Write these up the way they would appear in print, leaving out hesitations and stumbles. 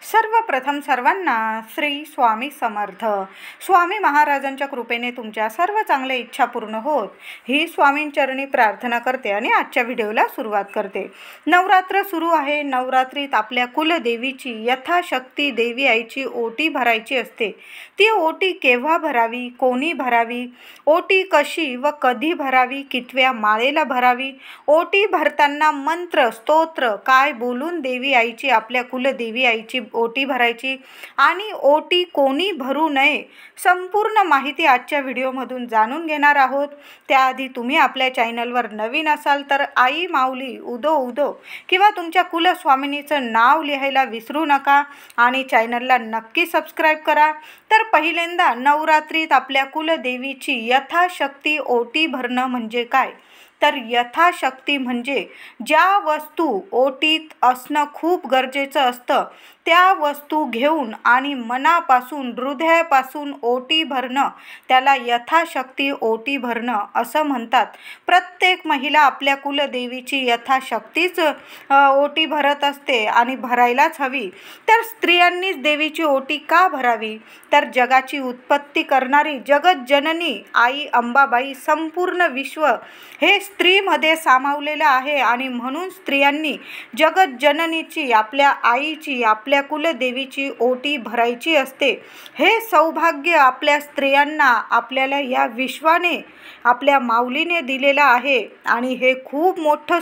सर्वप्रथम सर्वांना श्री स्वामी समर्थ. स्वामी महाराजांच्या कृपेने तुमच्या सर्व चांगल्या इच्छा पूर्ण होत ही स्वामींचरणी प्रार्थना करते आणि आजच्या व्हिडिओला सुरुवात करते. नवरात्र सुरू आहे. नवरात्रीत आपल्या कुलदेवीची यथाशक्ती देवी आईची ओटी भरायची असते. ती ओटी केव्हा भरावी, कोणी भरावी, ओटी कशी व कधी भरावी, कितव्या माळेला भरावी, ओटी भरताना मंत्र स्तोत्र काय बोलून देवी आईची आपल्या कुलदेवी आईची ओटी भरायची आणि ओटी कोणी भरू नये, संपूर्ण माहिती आजच्या व्हिडिओमधून जाणून घेणार आहोत. त्याआधी तुम्ही आपल्या चॅनलवर नवीन असाल तर आई माऊली उदो उदो किंवा तुमच्या कुलस्वामिनीचं नाव लिहायला विसरू नका आणि चॅनलला नक्की सबस्क्राईब करा. तर पहिल्यांदा नवरात्रीत आपल्या कुलदेवीची यथाशक्ती ओटी भरणं म्हणजे काय? तर यथाशक्ती म्हणजे ज्या वस्तू ओटीत असणं खूप गरजेचं असतं त्या वस्तू घेऊन आणि मनापासून हृदयापासून ओटी भरणं त्याला यथाशक्ती ओटी भरणं असं म्हणतात. प्रत्येक महिला आपल्या कुलदेवीची यथाशक्तीच ओटी भरत असते आणि भरायलाच हवी. तर स्त्रियांनीच देवीची ओटी का भरावी? तर जगाची उत्पत्ती करणारी जगज्जननी आई अंबाबाई संपूर्ण विश्व हे स्त्रीमध्ये सामावलेलं आहे आणि म्हणून स्त्रियांनी जगज्जननीची आपल्या आईची आपल्या कुलदेवीची ओटी भरायची असते. हे सौभाग्य आपल्या स्त्रियांना आपल्याला या विश्वाने आपल्या माऊलीने दिलेलं आहे आणि हे खूप मोठं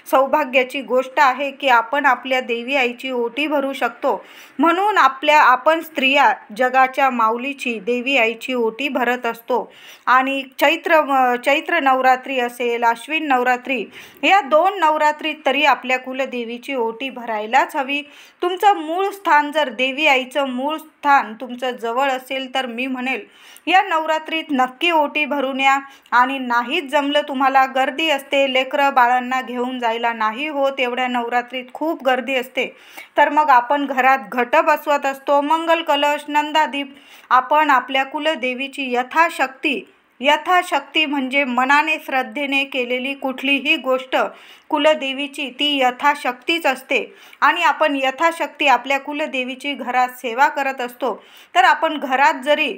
सौभाग्याची गोष्ट आहे की आपण आपल्या देवी आईची ओटी भरू शकतो. म्हणून आपण स्त्रिया जगाच्या माऊलीची देवी आईची ओटी भरत असतो. आणि चैत्र नवरात्री असेल, अश्विन नवरात्री, या 2 नवरात्रीत तरी आपल्या कुलदेवीची ओटी भरायलाच हवी. तुमचं मूळ स्थान जर देवी आईचं मूळ स्थान तुमचं जवळ असेल तर मी म्हणेल या नवरात्रीत नक्की ओटी भरून या. आणि नाहीच जमलं तुम्हाला, गर्दी असते, लेकरं बाळांना घेऊन जायला नाही होत, एवढ्या नवरात्रीत खूप गर्दी असते, तर मग आपण घरात घट बसवत असतो, मंगल कलश, नंदादीप. आपण आपल्या कुलदेवीची यथाशक्ती म्हणजे मनाने श्रद्धेने केलेली कुठलीही गोष्ट कुलदेवीची ती यथाशक्तीच असते. आणि आपण यथाशक्ती आपल्या कुलदेवीची घरात सेवा करत असतो. तर आपण घरात जरी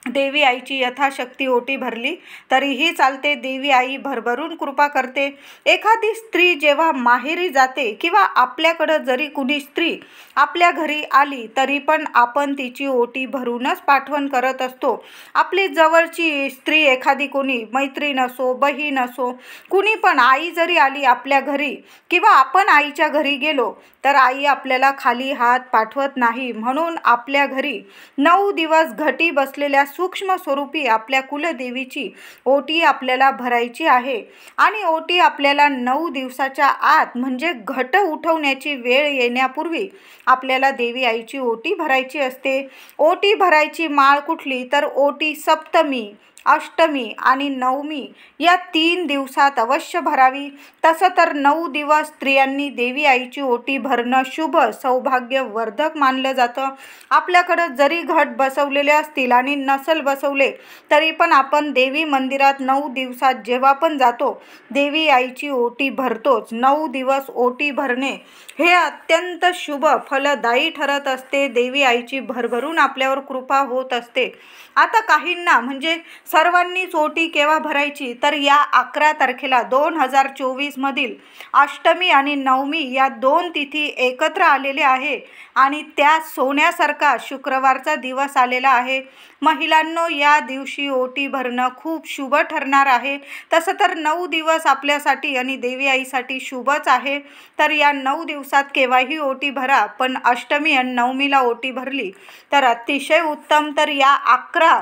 देवी आईची यथाशक्ती ओटी भरली तरीही चालते. देवी आई भरभरून कृपा करते. एखादी स्त्री जेव्हा माहेरी जाते किंवा आपल्याकडं जरी कुणी स्त्री आपल्या घरी आली तरी पण आपण तिची ओटी भरूनच पाठवण करत असतो. आपली जवळची स्त्री एखादी कोणी मैत्रीण असो, बहीण असो, कुणी पण, आई जरी आली आपल्या घरी किंवा आपण आईच्या घरी गेलो तर आई आपल्याला खाली हात पाठवत नाही. म्हणून आपल्या घरी 9 दिवस घटी बसलेल्या सूक्ष्म स्वरूपी आपल्या कुलदेवीची ओटी आपल्याला भरायची आहे. आणि ओटी आपल्याला 9 दिवसाच्या आत म्हणजे घट उठवण्याची वेळ येण्यापूर्वी आपल्याला देवी आईची ओटी भरायची असते. ओटी भरायची माळ कुठली? तर ओटी सप्तमी, अष्टमी आणि नवमी या 3 दिवसात अवश्य भरावी. तसं तर 9 दिवस स्त्रियांनी देवी आईची ओटी भरणं शुभ सौभाग्यवर्धक मानलं जातं. आपल्याकडं जरी घट बसवलेले असतील आणि नसल बसवले तरी पण आपण देवी मंदिरात 9 दिवसात जेव्हा पण जातो देवी आईची ओटी भरतोच. 9 दिवस ओटी भरणे हे अत्यंत शुभ फलदायी ठरत असते. देवी आईची भरभरून आपल्यावर कृपा होत असते. आता काहींना म्हणजे सर्वांनीच ओटी केव्हा भरायची? तर या 11 तारखेला 2024 मधील अष्टमी आणि नवमी या 2 तिथी एकत्र आलेले आहे आणि त्या सोन्यासारखा शुक्रवारचा दिवस आलेला आहे. महिलांनो, या दिवशी ओटी भरणं खूप शुभ ठरणार आहे. तसं तर 9 दिवस आपल्यासाठी आणि देवी आईसाठी शुभच आहे. तर या 9 दिवसात केव्हाही ओटी भरा, पण अष्टमी आणि नवमीला ओटी भरली तर अतिशय उत्तम. तर या 11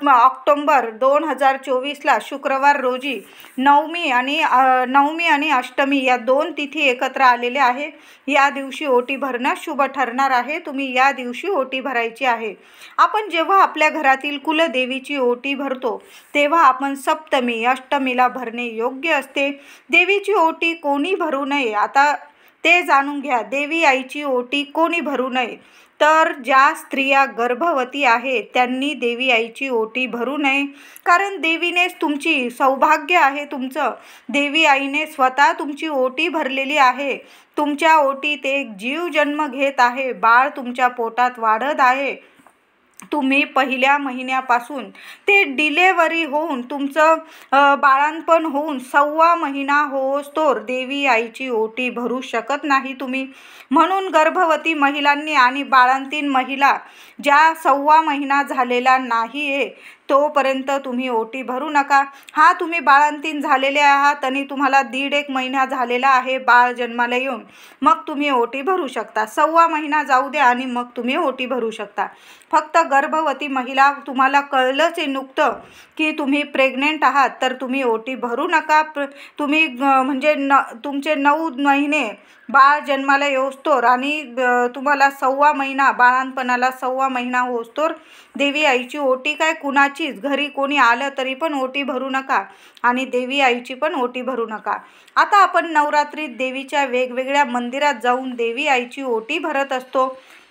ऑक्टोबर 2024ला शुक्रवार रोजी नवमी आणि अष्टमी या 2 तिथी एकत्र आलेले आहे. या दिवशी ओटी भरणं शुभ ठरणार आहे. तुम्ही या दिवशी ओटी भरायची आहे. आपण जेव्हा आपल्या घरातील कुलदेवीची ओटी भरतो तेव्हा आपण सप्तमी, अष्टमीला भरणे योग्य असते. देवीची ओटी कोणी भरू नये? आता ते जाणून घ्या. देवी आईची ओटी कोणी भरू नये, तर ज्या स्त्रिया गर्भवती आहेत त्यांनी देवी आईची ओटी भरू नये. कारण देवीनेच तुमची सौभाग्य आहे तुमचं. देवी आईने स्वतः तुमची ओटी भरलेली आहे. तुमच्या ओटीत एक जीव जन्म घेत आहे. बाळ तुमच्या पोटात वाढत आहे. तुम्ही पहिल्या महिन्यापासून ते डिलेवरी होऊन तुमचं बाळंतपण होऊन 6वा महिना होईस्तोवर देवी आईची ओटी भरू शकत नाही तुम्ही. म्हणून गर्भवती महिलांनी आणि बाळंतीण महिला ज्या 6वा महिना झालेला नाही आहे तोपर्यंत तुम्ही ओटी भरू नका. तुम्ही बाळंतीण झालेले आहात आणि तुम्हाला 1.5 महिना झालेला आहे बाळ जन्माला येऊन, मग तुम्ही ओटी भरू शकता. 6वा महिना जाऊ द्या आणि मग तुम्ही ओटी भरू शकता. फक्त गर्भवती महिला, तुम्हाला कळलंच आहे नुकतं की तुम्ही प्रेग्नेंट आहात, तर तुम्ही ओटी भरू नका. तुम्ही म्हणजे तुमचे 9 महिने बाळ जन्माला येऊस्तोवर आणि तुम्हाला 6वा महिना, बाळंतपणाला 6वा महिना होईस्तोवर देवी आईची ओटी काय कुणाचीच घरी कोणी आलं तरी पण ओटी भरू नका आणि देवी आईची पण ओटी भरू नका. आता आपण नवरात्रीत देवीच्या वेगवेगळ्या मंदिरात जाऊन देवी आईची ओटी भरत असतो.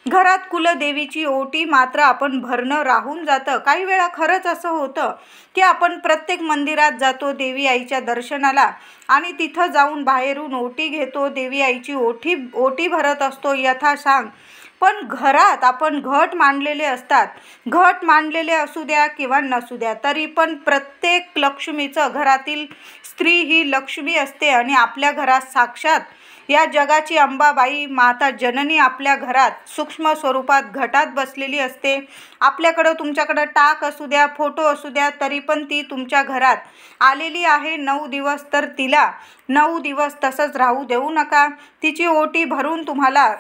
घरात कुलदेवीची ओटी मात्र आपण भरणं राहून जातं. काही वेळा खरंच असं होतं की आपण प्रत्येक मंदिरात जातो देवी आईच्या दर्शनाला आणि तिथं जाऊन बाहेरून ओटी घेतो, देवी आईची ओटी भरत असतो यथासांग. पण घरात आपण घट मांडलेले असतात. घट मांडलेले असू द्या किंवा नसू द्या, तरी पण प्रत्येक लक्ष्मीचं, घरातील स्त्री ही लक्ष्मी असते आणि आपल्या घरात साक्षात या जगाची अंबाबाई माता जननी आपल्या घरात सूक्ष्म स्वरूपात घटात बसलेली असते. आपल्याकडं, तुमच्याकडं टाक असू द्या, फोटो असू द्या, तरी पण ती तुमच्या घरात आलेली आहे 9 दिवस. तर तिला 9 दिवस तसंच राहू देऊ नका. तिची ओटी भरून तुम्हाला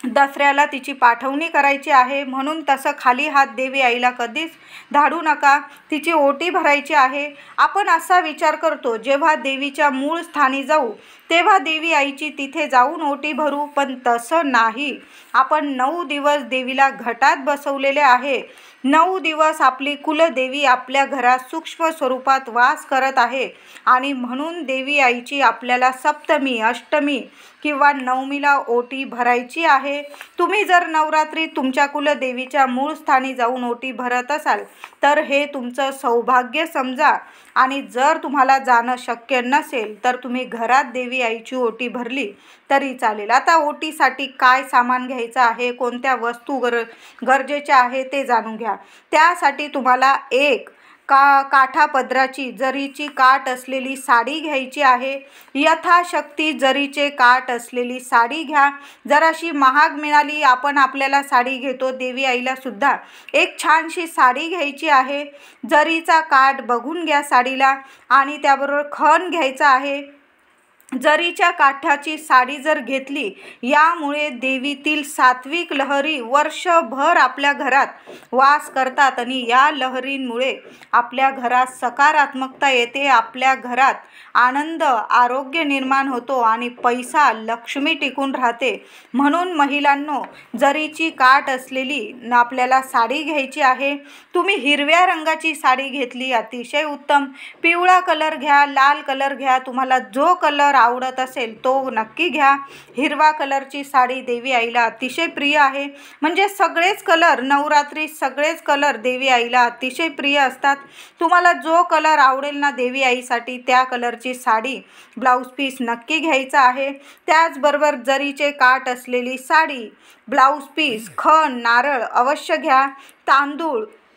दसऱ्याला तिची पाठवणी करायची आहे. म्हणून तसं खाली हात देवी आईला कधीच धाडू नका. तिची ओटी भरायची आहे. आपण असा विचार करतो जेव्हा देवीच्या मूळ स्थानी जाऊ तेव्हा देवी आईची तिथे जाऊन ओटी भरू, पण तसं नाही. आपण 9 दिवस देवीला घटात बसवलेले आहे. 9 दिवस आपली कुलदेवी आपल्या घरात सूक्ष्म स्वरूपात वास करत आहे आणि म्हणून देवी आईची आपल्याला सप्तमी, अष्टमी किंवा नवमीला ओटी भरायची आहे. तुम्ही जर नवरात्रीत तुमच्या कुलदेवीच्या मूळ स्थानी जाऊन ओटी भरत असाल तर हे तुमचं सौभाग्य समजा. आणि जर तुम्हाला जाणं शक्य नसेल तर तुम्ही घरात देवी आईची ओटी भरली तरी चालेल. आता ओटीसाठी काय सामान घ्यायचं आहे, कोणत्या वस्तू गरजेच्या आहे ते जाणून घ्या. त्यासाठी तुम्हाला एक काठापदराची जरीची काठ असलेली साडी घ्यायची आहे. यथाशक्ती जरीचे काठ असलेली साडी घ्या. जराशी महाग मिळाली, आपण आपल्याला साडी घेतो, देवी आईला सुद्धा एक छानशी साडी घ्यायची आहे. जरीचा काठ बघून घ्या साडीला आणि त्याबरोबर खण घ्यायचा आहे. जरीच्या काठाची साडी जर घेतली यामुळे देवीतील सात्विक लहरी वर्षभर आपल्या घरात वास करतात आणि या लहरींमुळे आपल्या घरात सकारात्मकता येते. आपल्या घरात आनंद, आरोग्य निर्माण होतो आणि पैसा, लक्ष्मी टिकून राहते. म्हणून महिलांनो, जरीची काठ असलेली आपल्याला साडी घ्यायची आहे. तुम्ही हिरव्या रंगाची साडी घेतली अतिशय उत्तम. पिवळा कलर घ्या, लाल कलर घ्या, तुम्हाला जो कलर आवडत असेल तो नक्की घ्या. हिरवा कलरची साडी देवी आईला अतिशय प्रिय आहे. म्हणजे सगळेच कलर, नवरात्री सगळेच कलर देवी आईला अतिशय प्रिय असतात. तुम्हाला जो कलर आवडेल ना देवी आईसाठी त्या कलरची साडी, ब्लाऊज पीस नक्की घ्यायचा आहे. त्याचबरोबर जरीचे काठ असलेली साडी, ब्लाऊज पीस, खण, नारळ अवश्य घ्या.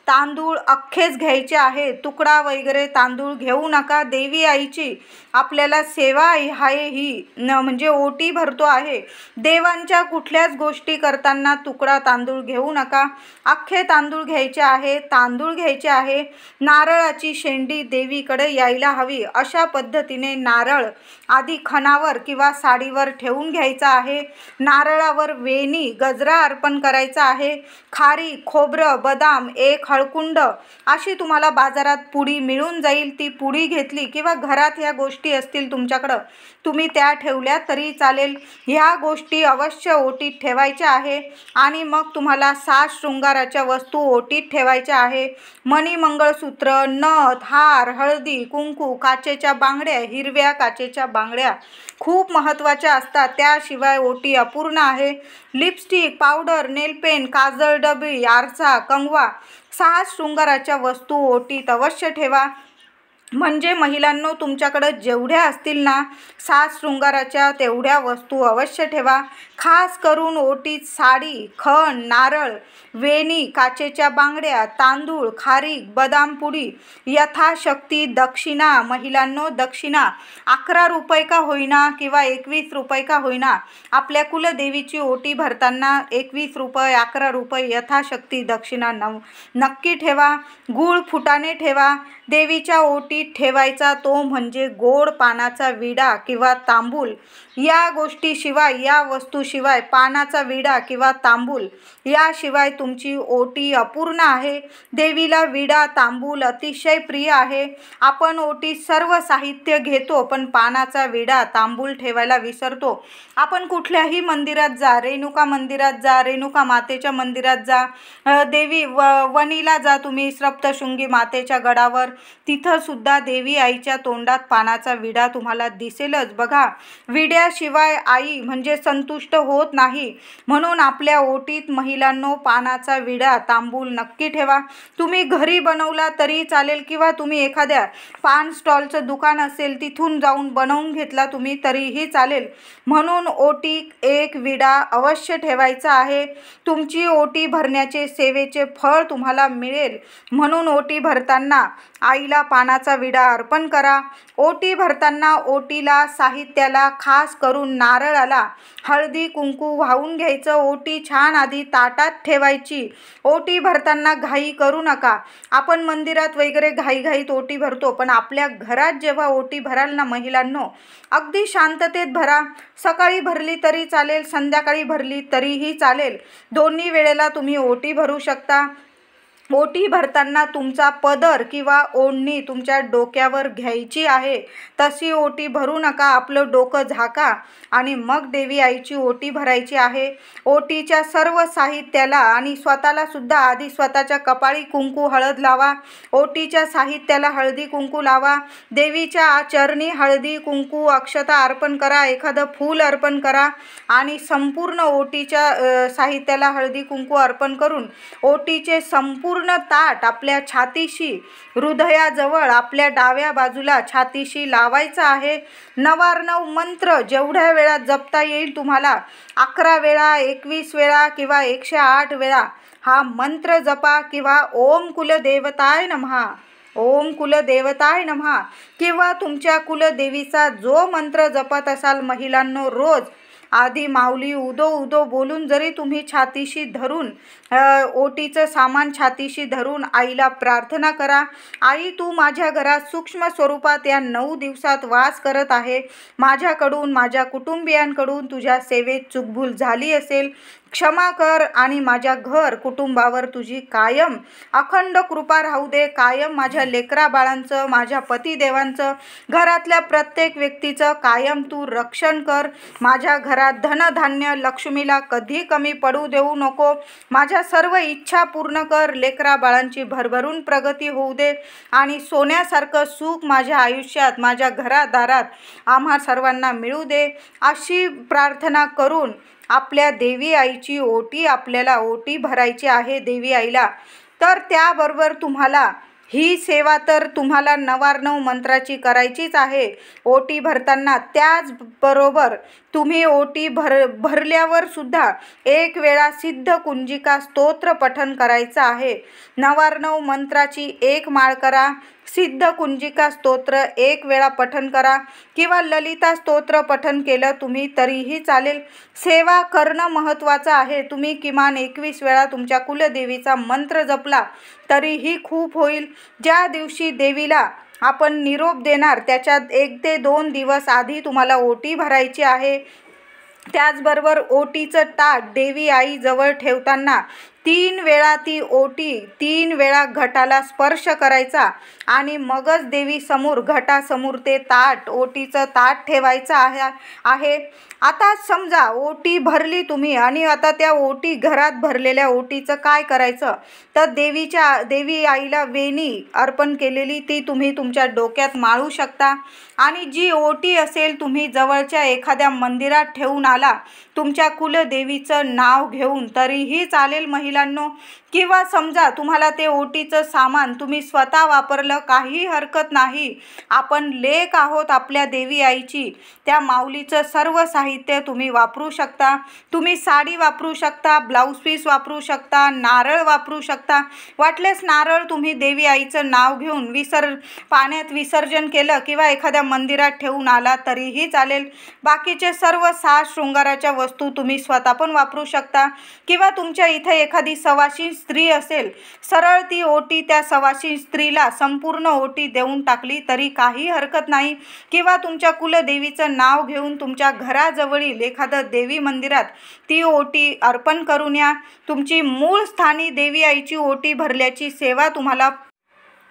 तांदूळ अख्खेच घ्यायचे आहे. तुकडा वगैरे तांदूळ घेऊ नका. देवी आईची आपल्याला सेवा आहे ही म्हणजे ओटी भरतो आहे. देवांच्या कुठल्याच गोष्टी करताना तुकडा तांदूळ घेऊ नका. अख्खे तांदूळ घ्यायचे आहे. तांदूळ घ्यायचे आहे. नारळाची शेंडी देवीकडे यायला हवी अशा पद्धतीने नारळ आधी खणावर किंवा साडीवर ठेवून घ्यायचा आहे. नारळावर वेणी, गजरा अर्पण करायचा आहे. खारी, खोबरं, बदाम 1 हळकुंड अशी तुम्हाला बाजारात पुडी मिळून जाईल. ती पुडी घेतली किंवा घरात ह्या गोष्टी असतील तुमच्याकडं, तुम्ही त्या ठेवल्या तरी चालेल. ह्या गोष्टी अवश्य ओटीत ठेवायच्या आहे. आणि मग तुम्हाला 7 शृंगाराच्या वस्तू ओटीत ठेवायच्या आहे. मणी, मंगळसूत्र, नथ, हार, हळदी कुंकू, काचेच्या बांगड्या, हिरव्या काचेच्या बांगड्या खूप महत्त्वाच्या असतात. त्याशिवाय ओटी अपूर्ण आहे. लिपस्टिक, पावडर, नेलपेन, काजळ, डबी, आरसा, कंगवा, 6 शृंगाराच्या वस्तू ओटीत अवश्य ठेवा. म्हणजे महिलांनो, तुमच्याकडं जेवढ्या असतील ना 7 शृंगाराच्या तेवढ्या वस्तू अवश्य ठेवा. खास करून ओटीत साडी, खण, नारळ, वेणी, काचेच्या बांगड्या, तांदूळ, खारीक, बदाम पुडी, यथाशक्ती दक्षिणा. महिलांनो, दक्षिणा 11 रुपये का होईना किंवा 21 रुपये का होईना, आपल्या कुलदेवीची ओटी भरताना 21 रुपये, 11 रुपये यथाशक्ती दक्षिणा नक्की ठेवा. गूळ, फुटाणे ठेवा. देवीच्या ओटीत ठेवायचा तो म्हणजे गोड पानाचा विडा किंवा तांबूल. या गोष्टीशिवाय, या वस्तूशिवाय, पानाचा विडा किंवा तांबूल याशिवाय तुमची ओटी अपूर्ण आहे. देवीला विडा, तांबूल अतिशय प्रिय आहे. आपण ओटीत सर्व साहित्य घेतो, पण पानाचा विडा, तांबूल ठेवायला विसरतो. आपण कुठल्याही मंदिरात जा, रेणुका मंदिरात जा, रेणुका मातेच्या मंदिरात जा, देवी वणीला जा तुम्ही, सप्तशृंगी मातेच्या गडावर, तिथं सुद्धा देवी आईच्या तोंडात पानाचा विडा तुम्हाला दिसेलच. बघा, विड्याशिवाय आई म्हणजे संतुष्ट होत नाही. म्हणून आपल्या ओटीत महिलांनो पानाचा विडा, तांबूल नक्की ठेवा. तुम्ही घरी बनवला तरी चालेल किंवा तुम्ही एखाद्या पान स्टॉलचं दुकान असेल तिथून जाऊन बनवून घेतला तुम्ही तरीही चालेल. म्हणून ओटीत एक विडा अवश्य ठेवायचा आहे. तुमची ओटी भरण्याचे सेवेचे फळ तुम्हाला मिळेल. म्हणून ओटी भरताना आईला पानाचा विडा अर्पण करा. ओटी भरताना ओटीला, साहित्याला, खास करून नारळाला हळदी कुंकू वाहून घ्यायचं. ओटी छान आधी ताटात ठेवायची. ओटी भरताना घाई करू नका. आपण मंदिरात वगैरे घाईघाईत ओटी भरतो, पण आपल्या घरात जेव्हा ओटी भराल ना महिलांनो, अगदी शांततेत भरा. सकाळी भरली तरी चालेल, संध्याकाळी भरली तरीही चालेल. दोन्ही वेळेला तुम्ही ओटी भरू शकता. ओटी भरताना तुमचा पदर किंवा ओढणी तुमच्या डोक्यावर घ्यायची आहे. तशी ओटी भरू नका. आपलं डोकं झाका आणि मग देवी आईची ओटी भरायची आहे. ओटीच्या सर्व साहित्याला आणि स्वतःला सुद्धा आधी स्वतःच्या कपाळी कुंकू हळद लावा. ओटीच्या साहित्याला हळदी कुंकू लावा. देवीच्या चरणी हळदी कुंकू अक्षता अर्पण करा. एखादं फूल अर्पण करा आणि संपूर्ण ओटीच्या साहित्याला हळदी कुंकू अर्पण करून ओटीचे संपूर्ण ताट आपल्या छातीशी, हृदयाजवळ आपल्या डाव्या बाजूला छातीशी लावायचा आहे. 9 मंत्र जेवढ्या वेळा जपता येईल तुम्हाला, 11 वेळा, 21 वेळा किंवा 108 वेळा हा मंत्र जपा. किंवा ओम कुलदेवताय नमः, ओम कुलदेवताय नमः किंवा तुमच्या कुलदेवीचा जो मंत्र जपत असाल महिलांनो, रोज आधी माऊली उदो उदो बोलून जरी तुम्ही छातीशी धरून ओटीचं सामान छातीशी धरून आईला प्रार्थना करा. आई, तू माझ्या घरात सूक्ष्म स्वरूपात या 9 दिवसात वास करत आहे. माझ्याकडून, माझ्या कुटुंबियांकडून तुझ्या सेवेत चूकभूल झाली असेल, क्षमा कर आणि माझ्या घर कुटुंबावर तुझी कायम अखंड कृपा राहू दे. कायम माझ्या लेकरा बाळांचं, माझ्या पतिदेवांचं, घरातल्या प्रत्येक व्यक्तीचं कायम तू रक्षण कर. माझ्या घरात धनधान्य लक्ष्मीला कधी कमी पडू देऊ नको. माझ्या सर्व इच्छा पूर्ण कर. लेकरा बाळांची भरभरून प्रगती होऊ दे आणि सोन्यासारखं सुख माझ्या आयुष्यात, माझ्या घरादारात आम्हा सर्वांना मिळू दे. अशी प्रार्थना करून आपल्या देवी आईची ओटी, आपल्याला ओटी भरायची आहे देवी आईला. तर त्याबरोबर तुम्हाला ही सेवा तर तुम्हाला 9 मंत्राची करायचीच आहे ओटी भरताना. त्याचबरोबर तुम्ही ओटी भरल्यावर सुद्धा 1 वेळा सिद्ध कुंजिका स्तोत्र पठण करायचं आहे. 9 मंत्राची 1 माळ करा. सिद्ध कुंजिका स्तोत्र 1 वेळा पठण करा किंवा ललिता स्तोत्र पठण केलं तुम्ही तरीही चालेल. सेवा करणं महत्त्वाचं आहे. तुम्ही किमान 21 वेळा तुमच्या कुलदेवीचा मंत्र जपला तरीही खूप होईल. ज्या दिवशी देवीला आपण निरोप देणार त्याच्या 1 ते 2 दिवस आधी तुम्हाला ओटी भरायची आहे. त्याचबरोबर ओटीचं ताट देवी आई जवळ ठेवताना 3 वेळा ती ओटी 3 वेळा घटाला स्पर्श करायचा आणि मगच देवीसमोर घटासमोर ते ताट ओटीचं ताट ठेवायचं आहे. आता समजा ओटी भरली तुम्ही आणि आता त्या ओटी घरात भरलेल्या ओटीचं काय करायचं तर देवी आईला वेणी अर्पण केलेली ती तुम्ही तुमच्या डोक्यात माळू शकता आणि जी ओटी असेल तुम्ही जवळच्या एखाद्या मंदिरात ठेवून आला तुमच्या कुलदेवीचं नाव घेऊन तरीही चालेल महिलांनो. किंवा समजा तुम्हाला ते ओटीचं सामान तुम्ही स्वतः वापरलं काही हरकत नाही. आपण लेक आहोत आपल्या देवी आईची. त्या माऊलीचं सर्व साहित्य तुम्ही वापरू शकता. तुम्ही साडी वापरू शकता, ब्लाऊज पीस वापरू शकता, नारळ वापरू शकता. वाटल्यास नारळ तुम्ही देवी आईचं नाव घेऊन पाण्यात विसर्जन केलं किंवा एखाद्या मंदिरात ठेवून आला तरीही चालेल. बाकीचे सर्व साज शृंगाराच्या वस्तू तुम्ही स्वतः पण वापरू शकता. किंवा तुमच्या इथे एखादी सवाशीण स्त्री असेल सरळ ती ओटी त्या सवाशीण स्त्रीला संपूर्ण ओटी देऊन टाकली तरी काही हरकत नाही. किंवा तुमच्या कुलदेवीचं नाव घेऊन तुमच्या घराजवळील एखादं देवी मंदिरात ती ओटी अर्पण करून या. तुमची मूळ स्थानी देवी आईची ओटी भरल्याची सेवा तुम्हाला.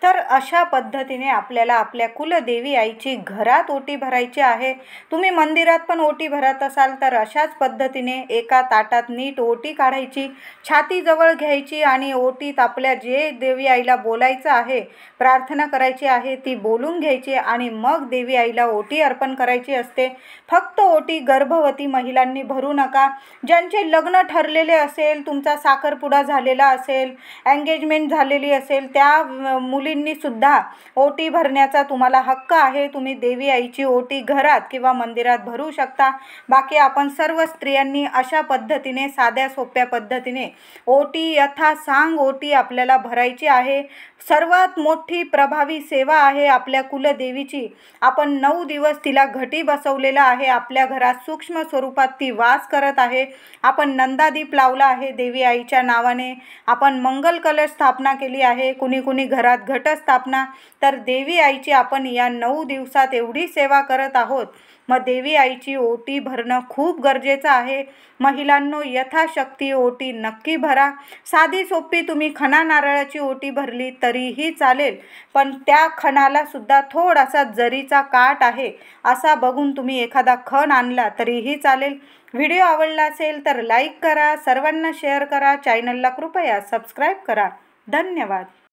तर अशा पद्धतीने आपल्याला आपल्या कुलदेवी आईची घरात ओटी भरायची आहे. तुम्ही मंदिरात पण ओटी भरत असाल तर अशाच पद्धतीने एका ताटात नीट ओटी काढायची, छातीजवळ घ्यायची आणि ओटीत आपल्या जे देवी आईला बोलायचं आहे, प्रार्थना करायची आहे ती बोलून घ्यायची आणि मग देवी आईला ओटी अर्पण करायची असते. फक्त ओटी गर्भवती महिलांनी भरू नका. ज्यांचे लग्न ठरलेले असेल, तुमचा साखरपुडा झालेला असेल, एंगेजमेंट झालेली असेल त्या मुलींनी सुद्धा ओटी भरण्याचा तुम्हाला हक्क आहे. तुम्ही देवी आईची ओटी घरात किंवा मंदिरात भरू शकता. बाकी आपण सर्व स्त्रियांनी अशा पद्धतीने साध्या सोप्या पद्धतीने ओटी यथासांग ओटी आपल्याला भरायची आहे. सर्वात मोठी प्रभावी सेवा आहे आपल्या कुलदेवीची. आपण 9 दिवस तिला घटी बसवलेला आहे. आपल्या घरात सूक्ष्म स्वरूपात ती वास करत आहे. आपण नंदादीप लावला आहे देवी आईच्या नावाने. आपण मंगल कलश स्थापना केली आहे. कुणी घरात घटस्थापना. तर देवी आईची आपण या 9 दिवसात एवढी सेवा करत आहोत. मग देवी आईची ओटी भरणं खूप गरजेचं आहे. महिलांनो यथाशक्ती ओटी नक्की भरा. साधी सोपी तुम्ही खणा नारळाची ओटी भरली तरीही चालेल, पण त्या खणाला सुद्धा थोडासा जरीचा काठ आहे असा बघून तुम्ही एखादा खण आणला तरीही चालेल. व्हिडिओ आवडला असेल तर लाईक करा, सर्वांना शेअर करा, चॅनलला कृपया सबस्क्राईब करा. धन्यवाद.